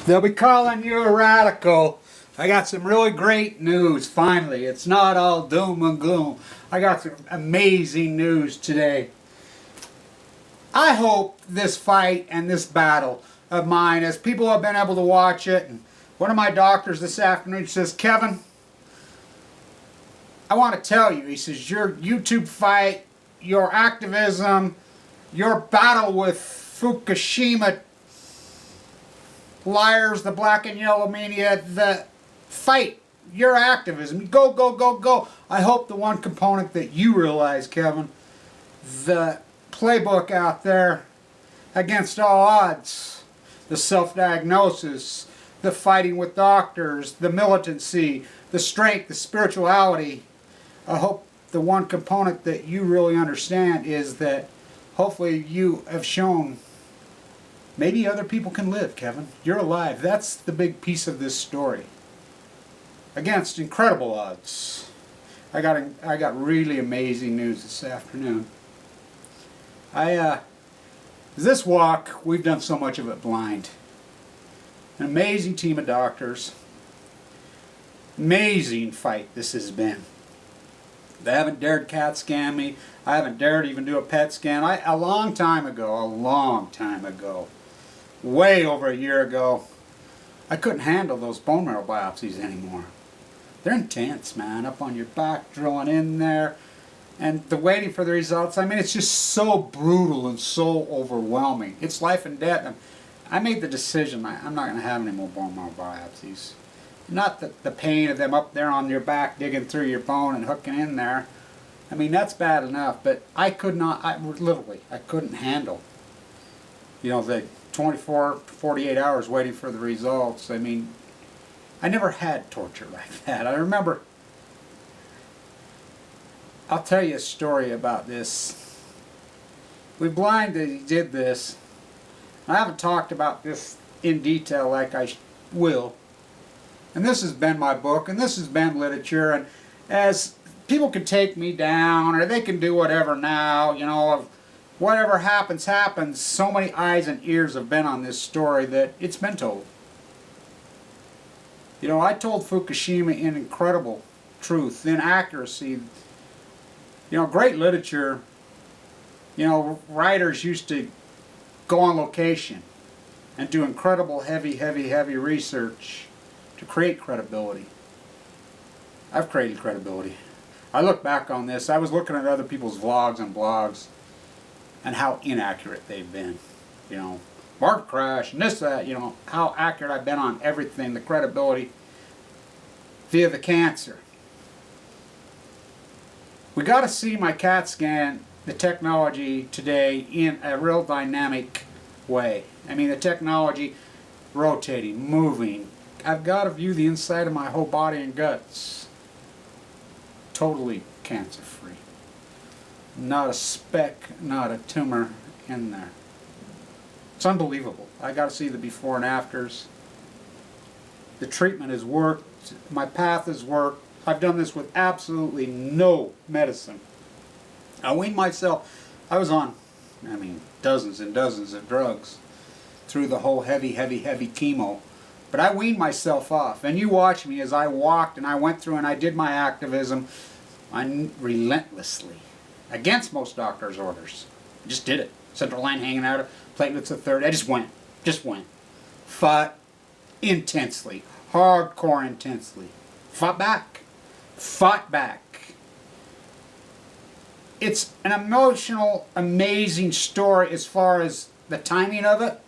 They'll be calling you a radical. I got some really great news, finally. It's not all doom and gloom. I got some amazing news today. I hope this fight and this battle of mine, as people have been able to watch it, and one of my doctors this afternoon says, Kevin, I want to tell you, he says, your YouTube fight, your activism, your battle with Fukushima liars, the black and yellow media, the fight, your activism, go, go, go, go. I hope the one component that you realize, Kevin, the playbook out there against all odds, the self-diagnosis, the fighting with doctors, the militancy, the strength, the spirituality. I hope the one component that you really understand is that hopefully you have shown maybe other people can live, Kevin. You're alive. That's the big piece of this story. Against incredible odds. I got really amazing news this afternoon. This walk, we've done so much of it blind. An amazing team of doctors. Amazing fight this has been. They haven't dared CAT scan me. I haven't dared even do a PET scan. A long time ago, way over a year ago, I couldn't handle those bone marrow biopsies anymore. They're intense, man, up on your back, drilling in there, and the waiting for the results. I mean, it's just so brutal and so overwhelming. It's life and death. And I made the decision, I'm not going to have any more bone marrow biopsies. Not the pain of them up there on your back, digging through your bone and hooking in there. I mean, that's bad enough, but I could not, literally, I couldn't handle, the 24 to 48 hours waiting for the results. I mean, I never had torture like that. I remember, I'll tell you a story about this. We blindly did this. I haven't talked about this in detail like I will. And this has been my book, and this has been literature, and as people can take me down, or they can do whatever now, whatever happens, happens. So many eyes and ears have been on this story that it's been told. I told Fukushima in incredible truth, in accuracy. Great literature, writers used to go on location and do incredible heavy research to create credibility. I've created credibility. I look back on this, I was looking at other people's vlogs and blogs and how inaccurate they've been. Market crash and this, that, how accurate I've been on everything, the credibility via the cancer. We got to see my CAT scan, the technology today, in a real dynamic way. I mean, the technology rotating, moving. I've got to view the inside of my whole body and guts. Totally cancer-free. Not a speck, not a tumor in there. It's unbelievable. I got to see the before and afters. The treatment has worked. My path has worked. I've done this with absolutely no medicine. I weaned myself. I was on, dozens and dozens of drugs through the whole heavy chemo. But I weaned myself off. And you watch me as I walked and I went through and I did my activism relentlessly. Against most doctors' orders. I just did it. Central line hanging out, platelets of 30. I just went. Fought intensely. Hardcore intensely. Fought back. It's an emotional, amazing story as far as the timing of it.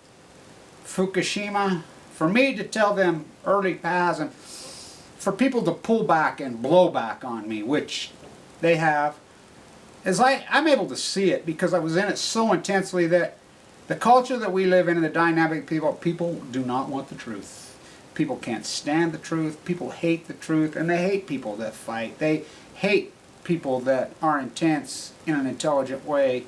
Fukushima. For me to tell them early paths and for people to pull back and blow back on me, which they have, is I'm able to see it because I was in it so intensely that the culture that we live in and the dynamic people do not want the truth. People can't stand the truth. People hate the truth, and they hate people that fight. They hate people that are intense in an intelligent way,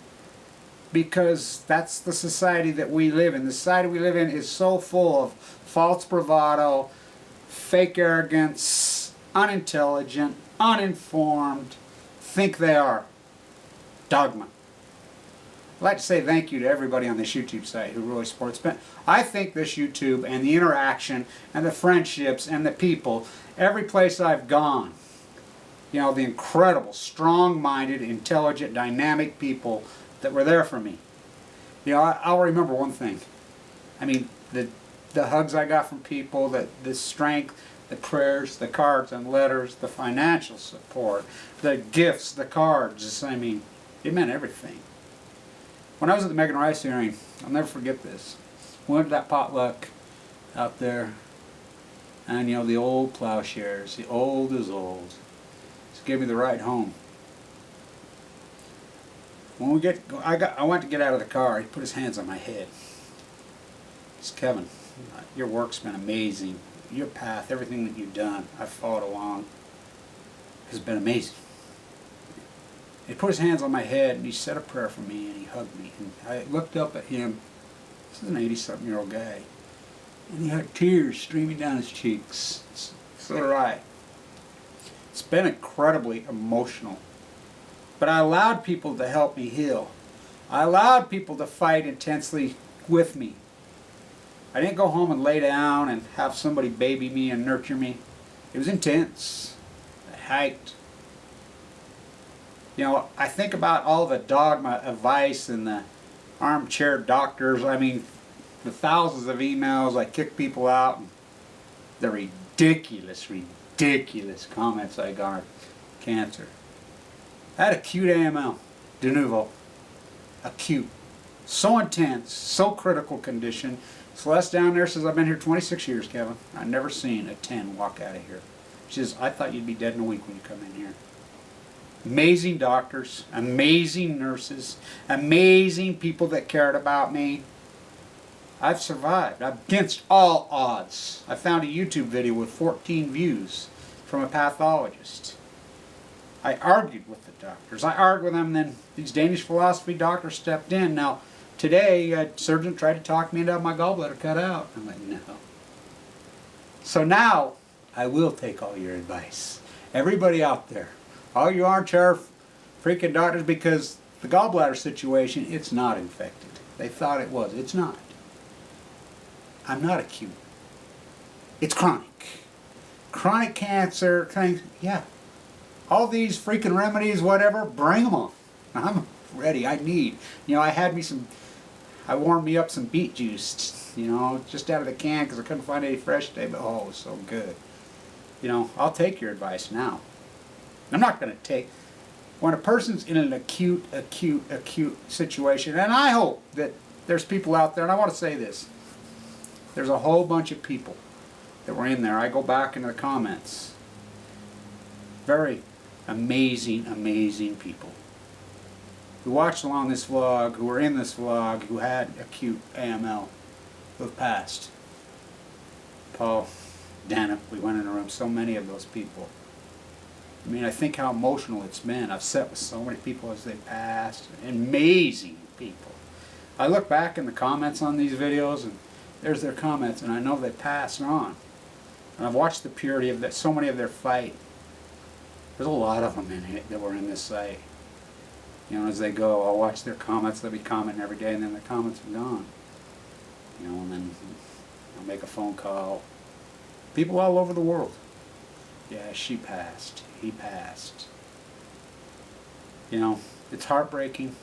because that's the society that we live in. The society we live in is so full of false bravado, fake arrogance, unintelligent, uninformed, think they are. Dogma. I'd like to say thank you to everybody on this YouTube site who really supports it. I think this YouTube and the interaction and the friendships and the people, every place I've gone, you know, the incredible, strong-minded, intelligent, dynamic people that were there for me. You know, I'll remember one thing. I mean, the hugs I got from people, the strength, the prayers, the cards and letters, the financial support, the gifts, the cards. I mean, it meant everything. When I was at the Megan Rice hearing, I'll never forget this. We went to that potluck out there, and you know, the old plowshares, the old is old. Just gave me the ride home. When I went to get out of the car, he put his hands on my head. He said, Kevin, your work's been amazing. Your path, everything that you've done, I've followed along, has been amazing. He put his hands on my head and he said a prayer for me and he hugged me. And I looked up at him. This is an 80-something-year-old guy. And he had tears streaming down his cheeks. So did I. It's been incredibly emotional. But I allowed people to help me heal. I allowed people to fight intensely with me. I didn't go home and lay down and have somebody baby me and nurture me. It was intense. I hiked. You know, I think about all the dogma advice and the armchair doctors. I mean, the thousands of emails I kick people out, and the ridiculous, ridiculous comments I got on cancer. I had acute AML, de novo, acute, so intense, so critical condition. Celeste down there says, I've been here 26 years, Kevin. I've never seen a 10 walk out of here. She says, I thought you'd be dead in a week when you come in here. Amazing doctors, amazing nurses, amazing people that cared about me. I've survived against all odds. I found a YouTube video with 14 views from a pathologist. I argued with the doctors. I argued with them, and then these Danish philosophy doctors stepped in. Now, today, a surgeon tried to talk me into having my gallbladder cut out. I'm like, no. So now, I will take all your advice. Everybody out there, all you armchair freaking doctors, because the gallbladder situation, it's not infected. They thought it was. It's not. I'm not acute. It's chronic. Chronic cancer, things, yeah. All these freaking remedies, whatever, bring them on. I'm ready. I need. You know, I warmed me up some beet juice, you know, just out of the can because I couldn't find any fresh today, but oh, it was so good. You know, I'll take your advice now. I'm not going to take, when a person's in an acute situation, and I hope that there's people out there, and I want to say this, there's a whole bunch of people that were in there. I go back into the comments. Very amazing, amazing people who watched along this vlog, who were in this vlog, who had acute AML, who have passed. Paul, Dana, we went in a room, so many of those people. I mean, I think how emotional it's been. I've sat with so many people as they passed. Amazing people. I look back in the comments on these videos, and there's their comments, and I know they passed on. And I've watched the purity of that, so many of their fight. There's a lot of them in it that were in this site. You know, as they go, I'll watch their comments. They'll be commenting every day, and then the comments are gone. You know, and then I'll make a phone call. People all over the world. Yeah, she passed. He passed. You know, it's heartbreaking.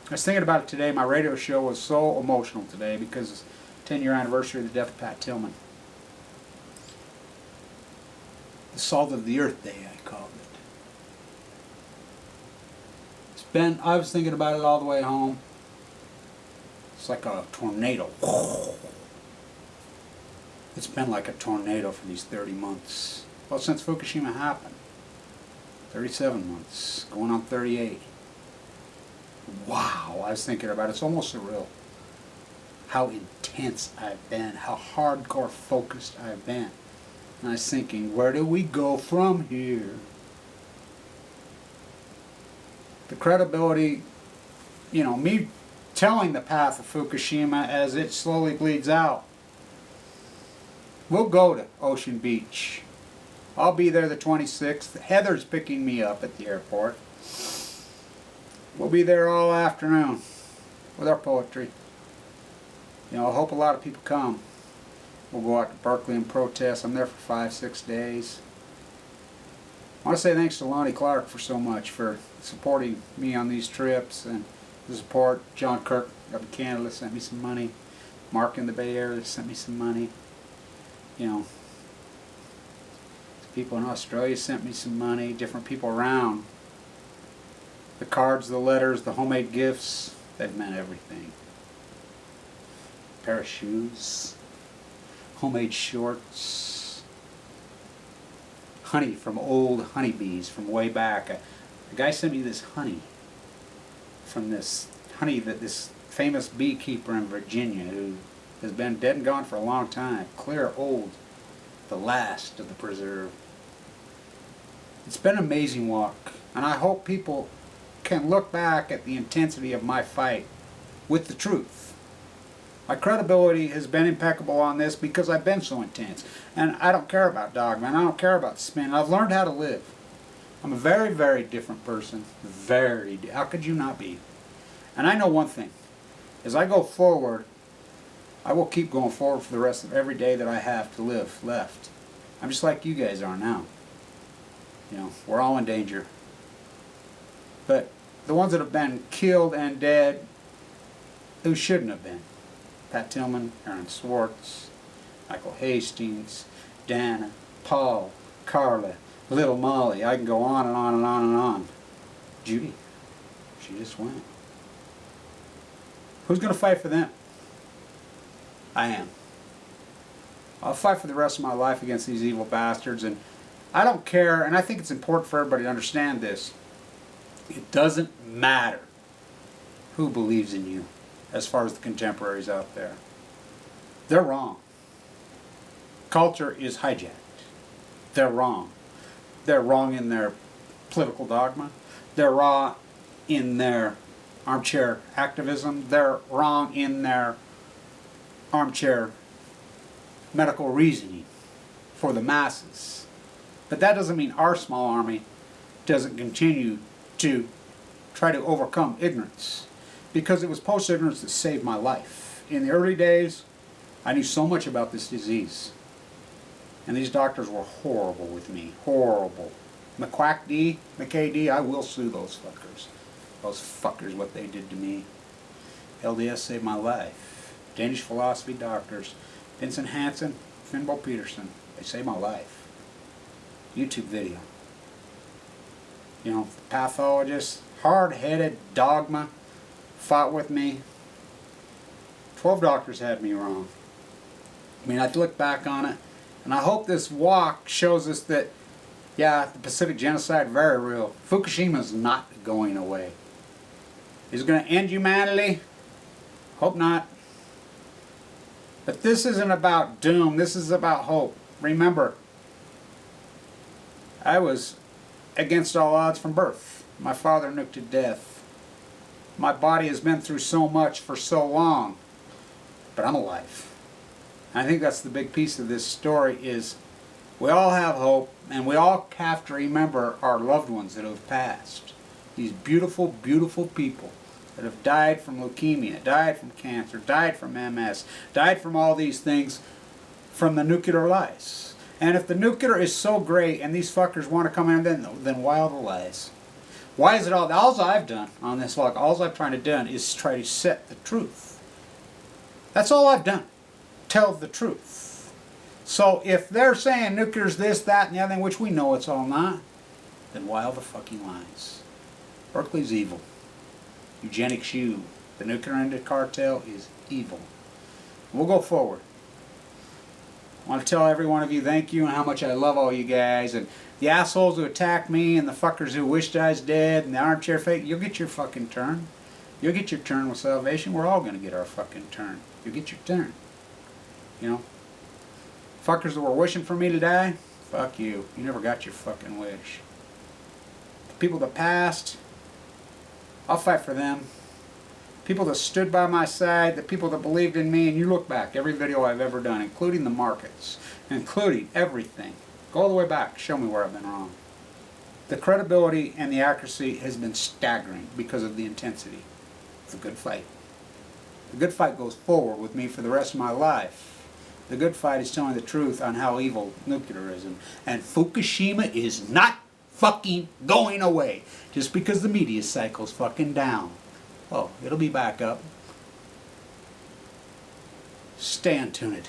I was thinking about it today. My radio show was so emotional today because it's 10-year anniversary of the death of Pat Tillman. The Salt of the Earth Day, I called it. It's been, I was thinking about it all the way home. It's like a tornado. It's been like a tornado for these 30 months. Well, since Fukushima happened. 37 months, going on 38. Wow, I was thinking about it. It's almost surreal. How intense I've been, how hardcore focused I've been. And I was thinking, where do we go from here? The credibility, you know, me telling the path of Fukushima as it slowly bleeds out. We'll go to Ocean Beach. I'll be there the 26th. Heather's picking me up at the airport. We'll be there all afternoon with our poetry. You know, I hope a lot of people come. We'll go out to Berkeley and protest. I'm there for 5-6 days. I want to say thanks to Lonnie Clark for so much, for supporting me on these trips, and the support. John Kirk up in Canada sent me some money. Mark in the Bay Area sent me some money. You know, people in Australia sent me some money. Different people around. The cards, the letters, the homemade gifts, they've meant everything. A pair of shoes, homemade shorts, honey from old honeybees from way back. A guy sent me this honey from this honey that this famous beekeeper in Virginia who has been dead and gone for a long time. Clear old, the last of the preserve. It's been an amazing walk, and I hope people can look back at the intensity of my fight with the truth. My credibility has been impeccable on this because I've been so intense. And I don't care about dogma, and I don't care about spin. I've learned how to live. I'm a very, very different person. How could you not be? And I know one thing. As I go forward, I will keep going forward for the rest of every day that I have to live left. I'm just like you guys are now. You know, we're all in danger. But the ones that have been killed and dead, who shouldn't have been. Pat Tillman, Aaron Swartz, Michael Hastings, Dana, Paul, Carla, Little Molly. I can go on and on and on and on. Judy, she just went. Who's going to fight for them? I am. I'll fight for the rest of my life against these evil bastards, and I don't care, and I think it's important for everybody to understand this. It doesn't matter who believes in you as far as the contemporaries out there. They're wrong. Culture is hijacked. They're wrong. They're wrong in their political dogma. They're wrong in their armchair activism. They're wrong in their armchair medical reasoning for the masses. But that doesn't mean our small army doesn't continue to try to overcome ignorance, because it was post-ignorance that saved my life. In the early days, I knew so much about this disease, and these doctors were horrible with me. Horrible. McKay-D, I will sue those fuckers. Those fuckers, what they did to me. LDS saved my life. Danish philosophy doctors, Vincent Hansen, Finbo Peterson, they saved my life. YouTube video. You know, pathologists, hard-headed dogma, fought with me. 12 doctors had me wrong. I mean, I look back on it, and I hope this walk shows us that, yeah, the Pacific genocide, very real. Fukushima's not going away. Is it going to end humanity? Hope not. But this isn't about doom. This is about hope. Remember, I was against all odds from birth. My father nuked to death. My body has been through so much for so long, but I'm alive. And I think that's the big piece of this story is we all have hope, and we all have to remember our loved ones that have passed. These beautiful, beautiful people that have died from leukemia, died from cancer, died from MS, died from all these things from the nuclear lies. And if the nuclear is so great and these fuckers want to come in, then why all the lies? Why is it all I've done on this vlog, all I've tried to do is try to set the truth. That's all I've done. Tell the truth. So if they're saying nuclear's this, that, and the other thing, which we know it's all not, then why all the fucking lies? Berkeley's evil. Eugenics you. The nuclear ended cartel is evil. We'll go forward. I want to tell every one of you thank you and how much I love all you guys. And the assholes who attack me and the fuckers who wished I was dead and the armchair fake, you'll get your fucking turn. You'll get your turn with salvation. We're all going to get our fucking turn. You'll get your turn. You know? Fuckers that were wishing for me to die, fuck you. You never got your fucking wish. The people that passed, I'll fight for them. People that stood by my side, the people that believed in me, and you look back, every video I've ever done, including the markets, including everything. Go all the way back, show me where I've been wrong. The credibility and the accuracy has been staggering because of the intensity. It's a good fight. The good fight goes forward with me for the rest of my life. The good fight is telling the truth on how evil nuclearism and Fukushima is not fucking going away just because the media cycle's fucking down. Oh, it'll be back up. Stay on tune it.